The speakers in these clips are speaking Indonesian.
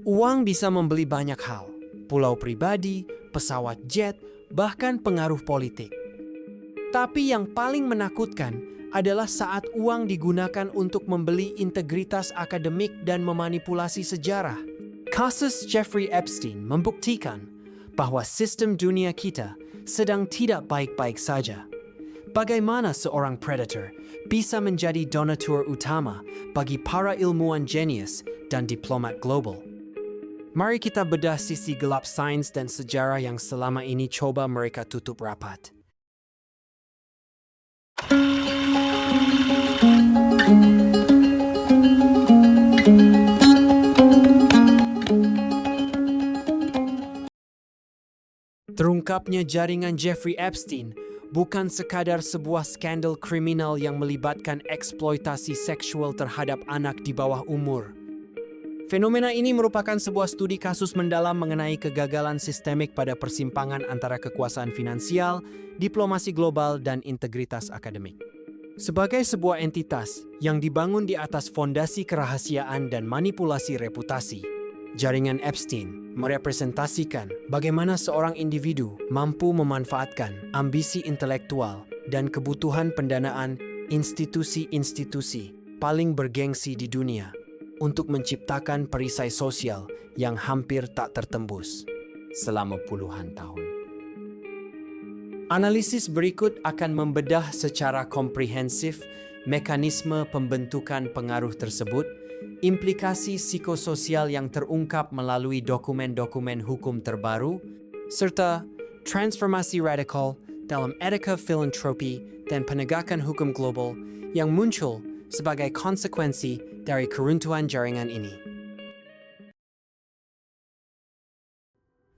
Uang bisa membeli banyak hal, pulau pribadi, pesawat jet, bahkan pengaruh politik. Tapi yang paling menakutkan adalah saat uang digunakan untuk membeli integritas akademik dan memanipulasi sejarah. Kasus Jeffrey Epstein membuktikan bahwa sistem dunia kita sedang tidak baik-baik saja. Bagaimana seorang predator bisa menjadi donatur utama bagi para ilmuwan jenius dan diplomat global? Mari kita bedah sisi gelap sains dan sejarah yang selama ini coba mereka tutup rapat. Terungkapnya jaringan Jeffrey Epstein bukan sekadar sebuah skandal kriminal yang melibatkan eksploitasi seksual terhadap anak di bawah umur. Fenomena ini merupakan sebuah studi kasus mendalam mengenai kegagalan sistemik pada persimpangan antara kekuasaan finansial, diplomasi global, dan integritas akademik. Sebagai sebuah entitas yang dibangun di atas fondasi kerahasiaan dan manipulasi reputasi, jaringan Epstein merepresentasikan bagaimana seorang individu mampu memanfaatkan ambisi intelektual dan kebutuhan pendanaan institusi-institusi paling bergengsi di dunia untuk menciptakan perisai sosial yang hampir tak tertembus selama puluhan tahun. Analisis berikut akan membedah secara komprehensif mekanisme pembentukan pengaruh tersebut, implikasi psikososial yang terungkap melalui dokumen-dokumen hukum terbaru, serta transformasi radikal dalam etika filantropi dan penegakan hukum global yang muncul sebagai konsekuensi dari keruntuhan jaringan ini.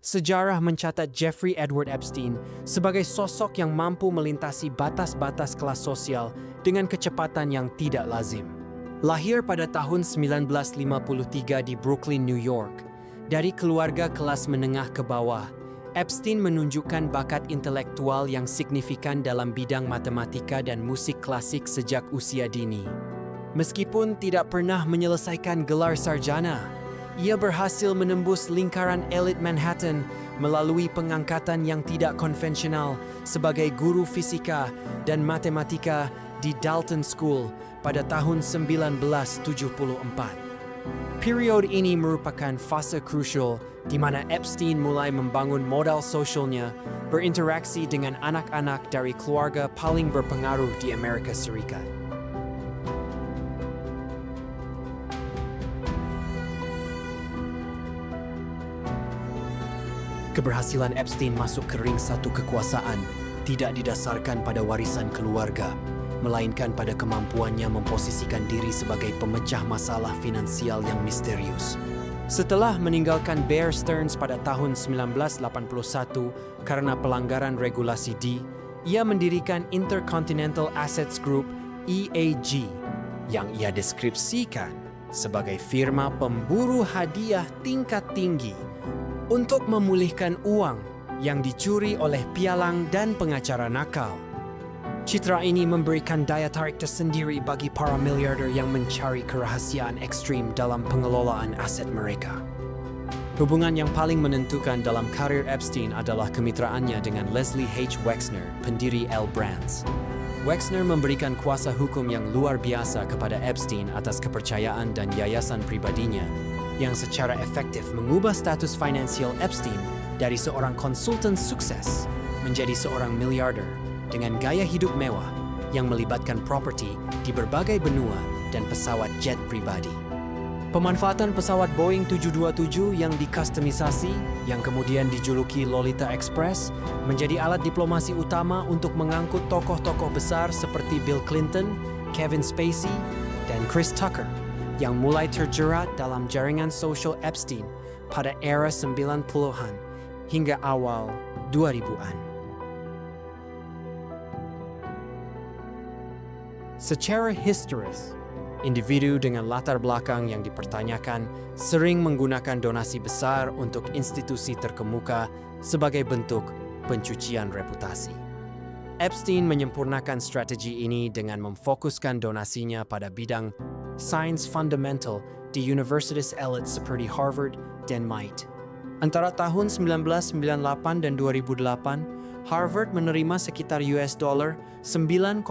Sejarah mencatat Jeffrey Edward Epstein sebagai sosok yang mampu melintasi batas-batas kelas sosial dengan kecepatan yang tidak lazim. Lahir pada tahun 1953 di Brooklyn, New York, dari keluarga kelas menengah ke bawah, Epstein menunjukkan bakat intelektual yang signifikan dalam bidang matematika dan musik klasik sejak usia dini. Meskipun tidak pernah menyelesaikan gelar sarjana, ia berhasil menembus lingkaran elit Manhattan melalui pengangkatan yang tidak konvensional sebagai guru fisika dan matematika di Dalton School pada tahun 1974. Periode ini merupakan fase krusial di mana Epstein mulai membangun modal sosialnya berinteraksi dengan anak-anak dari keluarga paling berpengaruh di Amerika Serikat. Keberhasilan Epstein masuk ke ring satu kekuasaan tidak didasarkan pada warisan keluarga, melainkan pada kemampuannya memposisikan diri sebagai pemecah masalah finansial yang misterius. Setelah meninggalkan Bear Stearns pada tahun 1981 karena pelanggaran regulasi D, ia mendirikan Intercontinental Assets Group (EAG) yang ia deskripsikan sebagai firma pemburu hadiah tingkat tinggi untuk memulihkan uang yang dicuri oleh pialang dan pengacara nakal. Citra ini memberikan daya tarik tersendiri bagi para miliarder yang mencari kerahasiaan ekstrim dalam pengelolaan aset mereka. Hubungan yang paling menentukan dalam karir Epstein adalah kemitraannya dengan Leslie H. Wexner, pendiri L Brands. Wexner memberikan kuasa hukum yang luar biasa kepada Epstein atas kepercayaan dan yayasan pribadinya, yang secara efektif mengubah status finansial Epstein dari seorang konsultan sukses menjadi seorang miliarder dengan gaya hidup mewah yang melibatkan properti di berbagai benua dan pesawat jet pribadi. Pemanfaatan pesawat Boeing 727 yang dikustomisasi, yang kemudian dijuluki Lolita Express, menjadi alat diplomasi utama untuk mengangkut tokoh-tokoh besar seperti Bill Clinton, Kevin Spacey, dan Chris Tucker, yang mulai terjerat dalam jaringan sosial Epstein pada era 90-an hingga awal 2000-an. Secara historis, individu dengan latar belakang yang dipertanyakan sering menggunakan donasi besar untuk institusi terkemuka sebagai bentuk pencucian reputasi. Epstein menyempurnakan strategi ini dengan memfokuskan donasinya pada bidang sains fundamental di universitas elit seperti Harvard dan MIT. Antara tahun 1998 dan 2008, Harvard menerima sekitar $9,1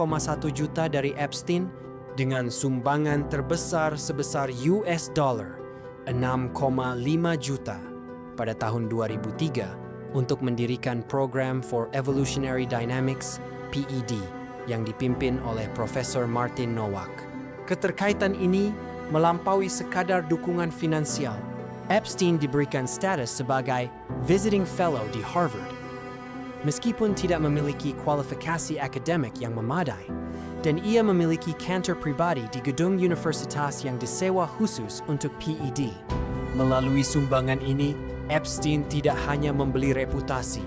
juta dari Epstein dengan sumbangan terbesar sebesar $6,5 juta pada tahun 2003 untuk mendirikan program for Evolutionary Dynamics (PED) yang dipimpin oleh Profesor Martin Nowak. Keterkaitan ini melampaui sekadar dukungan finansial. Epstein diberikan status sebagai visiting fellow di Harvard. Meskipun tidak memiliki kualifikasi akademik yang memadai, dan ia memiliki kantor pribadi di gedung universitas yang disewa khusus untuk PED. Melalui sumbangan ini, Epstein tidak hanya membeli reputasi,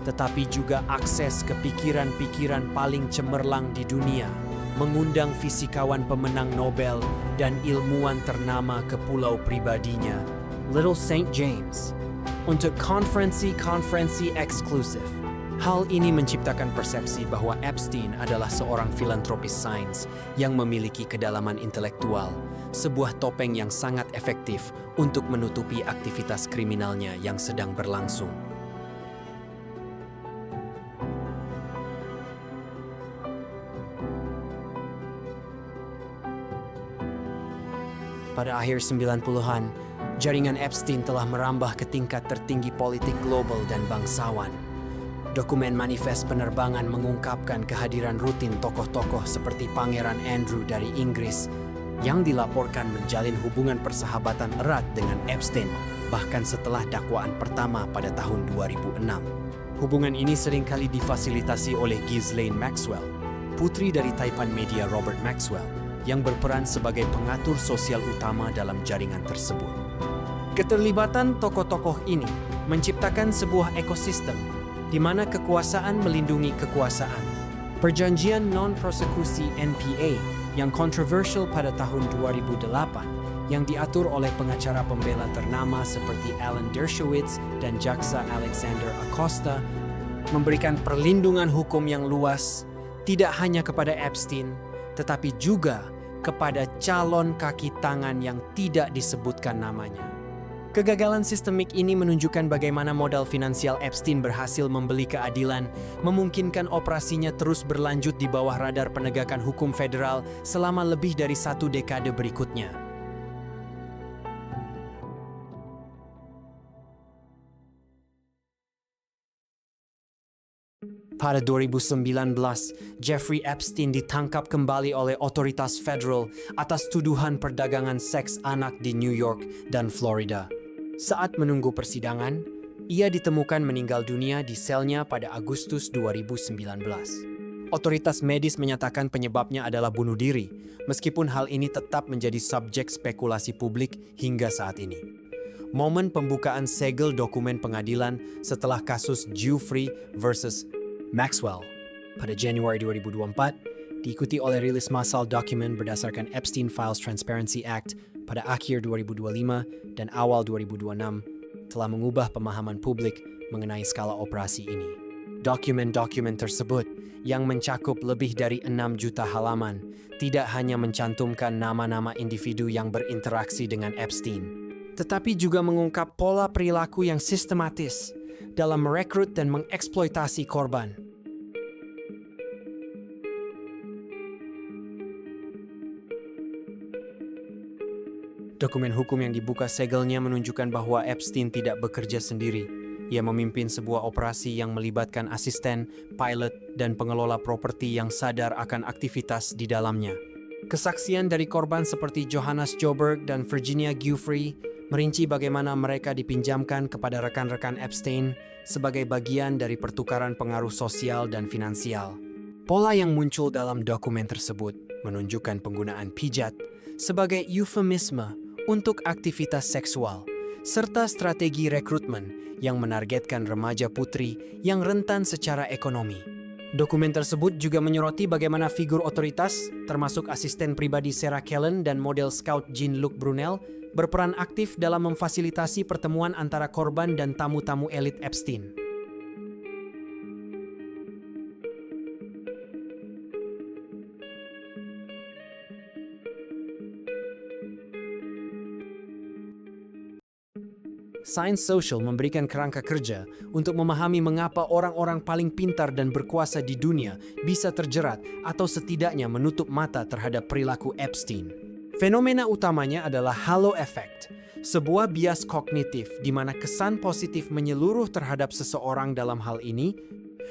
tetapi juga akses ke pikiran-pikiran paling cemerlang di dunia, mengundang fisikawan pemenang Nobel dan ilmuwan ternama ke pulau pribadinya, Little St. James, untuk konferensi-konferensi eksklusif. Hal ini menciptakan persepsi bahwa Epstein adalah seorang filantropis sains yang memiliki kedalaman intelektual, sebuah topeng yang sangat efektif untuk menutupi aktivitas kriminalnya yang sedang berlangsung. Pada akhir 90-an, jaringan Epstein telah merambah ke tingkat tertinggi politik global dan bangsawan. Dokumen manifest penerbangan mengungkapkan kehadiran rutin tokoh-tokoh seperti Pangeran Andrew dari Inggris yang dilaporkan menjalin hubungan persahabatan erat dengan Epstein bahkan setelah dakwaan pertama pada tahun 2006. Hubungan ini seringkali difasilitasi oleh Ghislaine Maxwell, putri dari taipan media Robert Maxwell, yang berperan sebagai pengatur sosial utama dalam jaringan tersebut. Keterlibatan tokoh-tokoh ini menciptakan sebuah ekosistem di mana kekuasaan melindungi kekuasaan. Perjanjian non-prosekusi NPA yang kontroversial pada tahun 2008 yang diatur oleh pengacara pembela ternama seperti Alan Dershowitz dan jaksa Alexander Acosta memberikan perlindungan hukum yang luas tidak hanya kepada Epstein, tetapi juga kepada calon kaki tangan yang tidak disebutkan namanya. Kegagalan sistemik ini menunjukkan bagaimana modal finansial Epstein berhasil membeli keadilan, memungkinkan operasinya terus berlanjut di bawah radar penegakan hukum federal selama lebih dari 1 dekade berikutnya. Pada 2019, Jeffrey Epstein ditangkap kembali oleh otoritas federal atas tuduhan perdagangan seks anak di New York dan Florida. Saat menunggu persidangan, ia ditemukan meninggal dunia di selnya pada Agustus 2019. Otoritas medis menyatakan penyebabnya adalah bunuh diri, meskipun hal ini tetap menjadi subjek spekulasi publik hingga saat ini. Momen pembukaan segel dokumen pengadilan setelah kasus Giuffre versus Maxwell pada Januari 2024 diikuti oleh rilis massal dokumen berdasarkan Epstein Files Transparency Act pada akhir 2025 dan awal 2026 telah mengubah pemahaman publik mengenai skala operasi ini. Dokumen-dokumen tersebut yang mencakup lebih dari 6 juta halaman tidak hanya mencantumkan nama-nama individu yang berinteraksi dengan Epstein, tetapi juga mengungkap pola perilaku yang sistematis dalam merekrut dan mengeksploitasi korban. Dokumen hukum yang dibuka segelnya menunjukkan bahwa Epstein tidak bekerja sendiri. Ia memimpin sebuah operasi yang melibatkan asisten, pilot, dan pengelola properti yang sadar akan aktivitas di dalamnya. Kesaksian dari korban seperti Johannes Joberg dan Virginia Giuffre merinci bagaimana mereka dipinjamkan kepada rekan-rekan Epstein sebagai bagian dari pertukaran pengaruh sosial dan finansial. Pola yang muncul dalam dokumen tersebut menunjukkan penggunaan pijat sebagai eufemisme untuk aktivitas seksual, serta strategi rekrutmen yang menargetkan remaja putri yang rentan secara ekonomi. Dokumen tersebut juga menyoroti bagaimana figur otoritas, termasuk asisten pribadi Sarah Kellen dan model scout Jean-Luc Brunel, berperan aktif dalam memfasilitasi pertemuan antara korban dan tamu-tamu elit Epstein. Sains sosial memberikan kerangka kerja untuk memahami mengapa orang-orang paling pintar dan berkuasa di dunia bisa terjerat atau setidaknya menutup mata terhadap perilaku Epstein. Fenomena utamanya adalah halo effect, sebuah bias kognitif di mana kesan positif menyeluruh terhadap seseorang dalam hal ini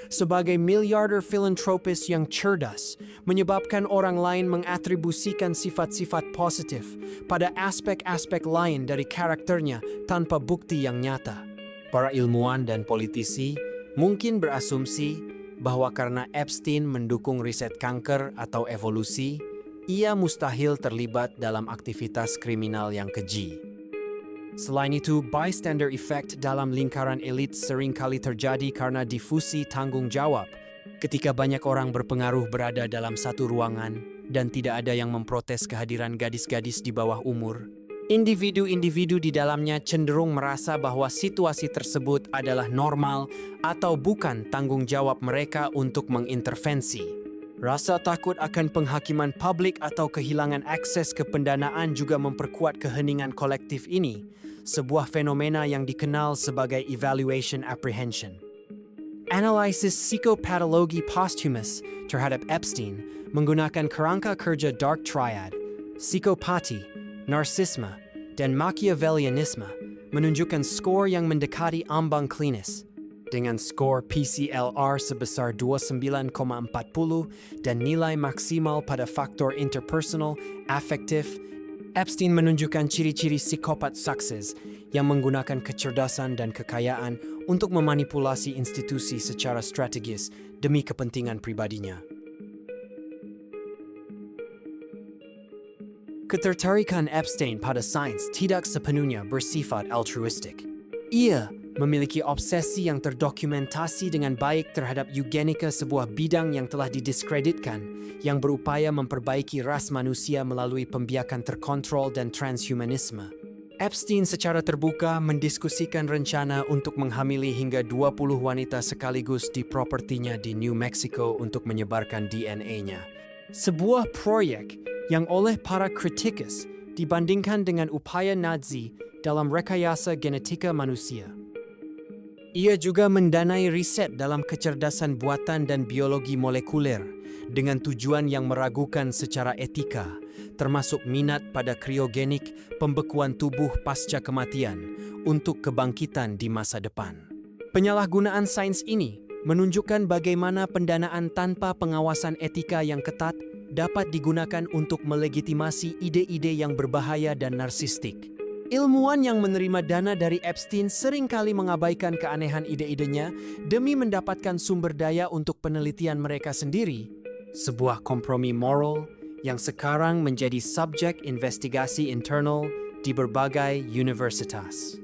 sebagai miliarder filantropis yang cerdas, menyebabkan orang lain mengatribusikan sifat-sifat positif pada aspek-aspek lain dari karakternya tanpa bukti yang nyata. Para ilmuwan dan politisi mungkin berasumsi bahwa karena Epstein mendukung riset kanker atau evolusi, ia mustahil terlibat dalam aktivitas kriminal yang keji. Selain itu, bystander effect dalam lingkaran elit seringkali terjadi karena difusi tanggung jawab. Ketika banyak orang berpengaruh berada dalam satu ruangan dan tidak ada yang memprotes kehadiran gadis-gadis di bawah umur, individu-individu di dalamnya cenderung merasa bahwa situasi tersebut adalah normal atau bukan tanggung jawab mereka untuk mengintervensi. Rasa takut akan penghakiman publik atau kehilangan akses ke pendanaan juga memperkuat keheningan kolektif ini, sebuah fenomena yang dikenal sebagai evaluation apprehension. Analisis psikopathologi posthumous terhadap Epstein menggunakan kerangka kerja Dark Triad, psikopati, narsisme, dan Machiavellianisme menunjukkan skor yang mendekati ambang klinis. Dengan skor PCLR sebesar 29,40 dan nilai maksimal pada faktor interpersonal, afektif, Epstein menunjukkan ciri-ciri psikopat sukses yang menggunakan kecerdasan dan kekayaan untuk memanipulasi institusi secara strategis demi kepentingan pribadinya. Ketertarikan Epstein pada sains tidak sepenuhnya bersifat altruistik. Ia memiliki obsesi yang terdokumentasi dengan baik terhadap eugenika, sebuah bidang yang telah didiskreditkan, yang berupaya memperbaiki ras manusia melalui pembiakan terkontrol dan transhumanisme. Epstein secara terbuka mendiskusikan rencana untuk menghamili hingga 20 wanita sekaligus di propertinya di New Mexico untuk menyebarkan DNA-nya. Sebuah proyek yang oleh para kritikus dibandingkan dengan upaya Nazi dalam rekayasa genetika manusia. Ia juga mendanai riset dalam kecerdasan buatan dan biologi molekuler dengan tujuan yang meragukan secara etika, termasuk minat pada kriogenik, pembekuan tubuh pasca kematian, untuk kebangkitan di masa depan. Penyalahgunaan sains ini menunjukkan bagaimana pendanaan tanpa pengawasan etika yang ketat dapat digunakan untuk melegitimasi ide-ide yang berbahaya dan narsistik. Ilmuwan yang menerima dana dari Epstein seringkali mengabaikan keanehan ide-idenya demi mendapatkan sumber daya untuk penelitian mereka sendiri, sebuah kompromi moral yang sekarang menjadi subjek investigasi internal di berbagai universitas.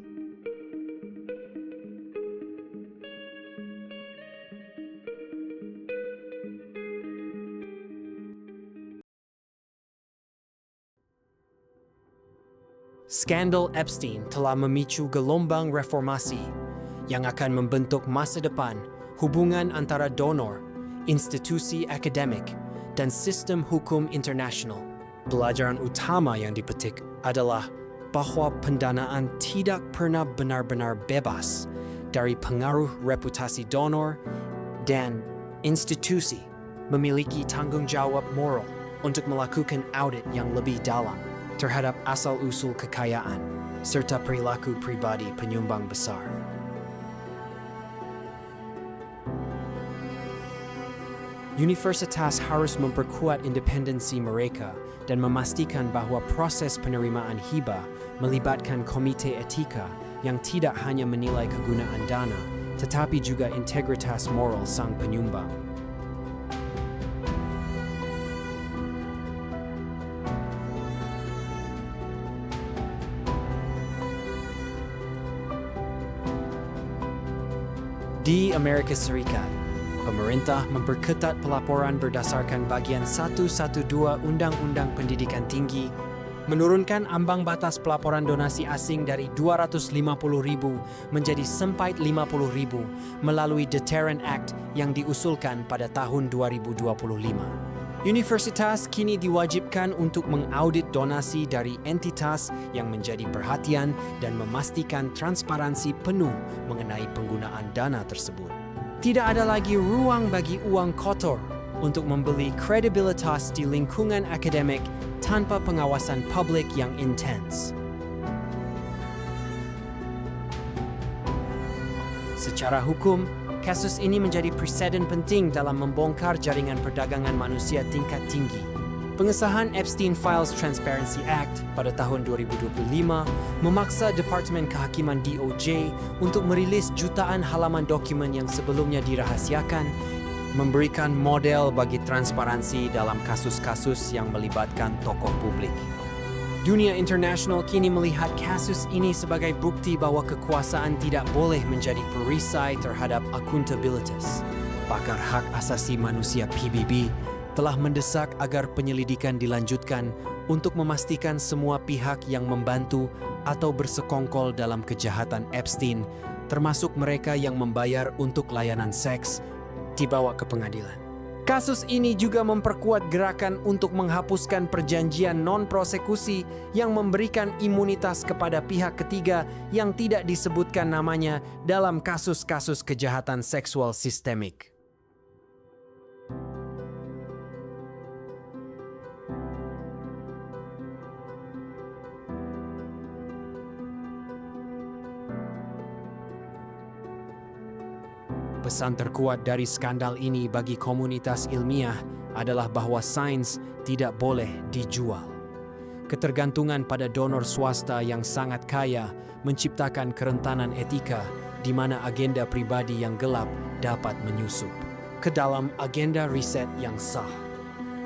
Skandal Epstein telah memicu gelombang reformasi yang akan membentuk masa depan hubungan antara donor, institusi akademik, dan sistem hukum internasional. Pelajaran utama yang dipetik adalah bahwa pendanaan tidak pernah benar-benar bebas dari pengaruh reputasi donor, dan institusi memiliki tanggung jawab moral untuk melakukan audit yang lebih dalam terhadap asal-usul kekayaan serta perilaku pribadi penyumbang besar. Universitas harus memperkuat independensi mereka dan memastikan bahwa proses penerimaan hibah melibatkan komite etika yang tidak hanya menilai kegunaan dana, tetapi juga integritas moral sang penyumbang. Di Amerika Serikat, pemerintah memperketat pelaporan berdasarkan bagian 112 Undang-Undang Pendidikan Tinggi, menurunkan ambang batas pelaporan donasi asing dari 250.000 menjadi sampai 50.000 melalui Deterrent Act yang diusulkan pada tahun 2025. Universitas kini diwajibkan untuk mengaudit donasi dari entitas yang menjadi perhatian dan memastikan transparansi penuh mengenai penggunaan dana tersebut. Tidak ada lagi ruang bagi uang kotor untuk membeli kredibilitas di lingkungan akademik tanpa pengawasan publik yang intens. Secara hukum, kasus ini menjadi preseden penting dalam membongkar jaringan perdagangan manusia tingkat tinggi. Pengesahan Epstein Files Transparency Act pada tahun 2025 memaksa Departemen Kehakiman DOJ untuk merilis jutaan halaman dokumen yang sebelumnya dirahasiakan, memberikan model bagi transparansi dalam kasus-kasus yang melibatkan tokoh publik. Dunia internasional kini melihat kasus ini sebagai bukti bahwa kekuasaan tidak boleh menjadi perisai terhadap akuntabilitas. Pakar hak asasi manusia PBB telah mendesak agar penyelidikan dilanjutkan untuk memastikan semua pihak yang membantu atau bersekongkol dalam kejahatan Epstein, termasuk mereka yang membayar untuk layanan seks, dibawa ke pengadilan. Kasus ini juga memperkuat gerakan untuk menghapuskan perjanjian non-prosekusi yang memberikan imunitas kepada pihak ketiga yang tidak disebutkan namanya dalam kasus-kasus kejahatan seksual sistemik. Pesan terkuat dari skandal ini bagi komunitas ilmiah adalah bahwa sains tidak boleh dijual. Ketergantungan pada donor swasta yang sangat kaya menciptakan kerentanan etika di mana agenda pribadi yang gelap dapat menyusup ke dalam agenda riset yang sah.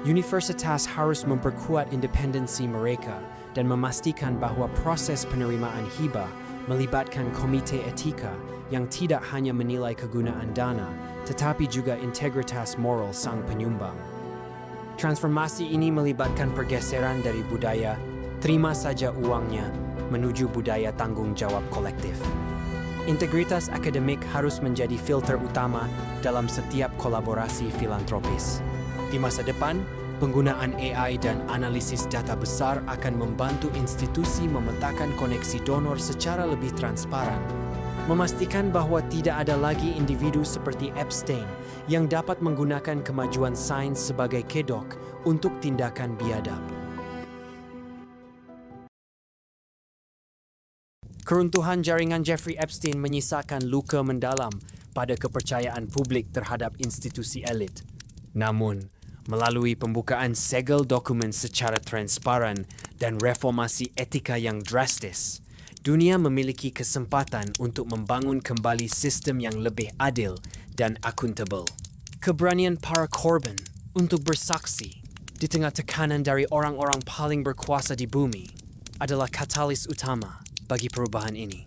Universitas harus memperkuat independensi mereka dan memastikan bahwa proses penerimaan hibah melibatkan komite etika yang tidak hanya menilai kegunaan dana, tetapi juga integritas moral sang penyumbang. Transformasi ini melibatkan pergeseran dari budaya terima saja uangnya menuju budaya tanggung jawab kolektif. Integritas akademik harus menjadi filter utama dalam setiap kolaborasi filantropis. Di masa depan, penggunaan AI dan analisis data besar akan membantu institusi memetakan koneksi donor secara lebih transparan, memastikan bahwa tidak ada lagi individu seperti Epstein yang dapat menggunakan kemajuan sains sebagai kedok untuk tindakan biadab. Keruntuhan jaringan Jeffrey Epstein menyisakan luka mendalam pada kepercayaan publik terhadap institusi elit. Namun, melalui pembukaan segel dokumen secara transparan dan reformasi etika yang drastis, dunia memiliki kesempatan untuk membangun kembali sistem yang lebih adil dan akuntabel. Keberanian para korban untuk bersaksi di tengah tekanan dari orang-orang paling berkuasa di bumi adalah katalis utama bagi perubahan ini.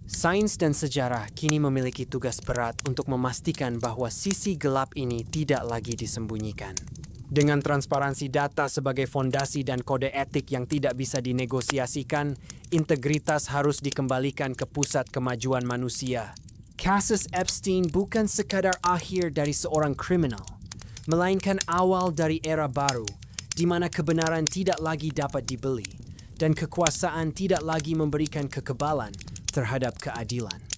Sains dan sejarah kini memiliki tugas berat untuk memastikan bahwa sisi gelap ini tidak lagi disembunyikan. Dengan transparansi data sebagai fondasi dan kode etik yang tidak bisa dinegosiasikan, integritas harus dikembalikan ke pusat kemajuan manusia. Kasus Epstein bukan sekadar akhir dari seorang kriminal, melainkan awal dari era baru, di mana kebenaran tidak lagi dapat dibeli, dan kekuasaan tidak lagi memberikan kekebalan terhadap keadilan.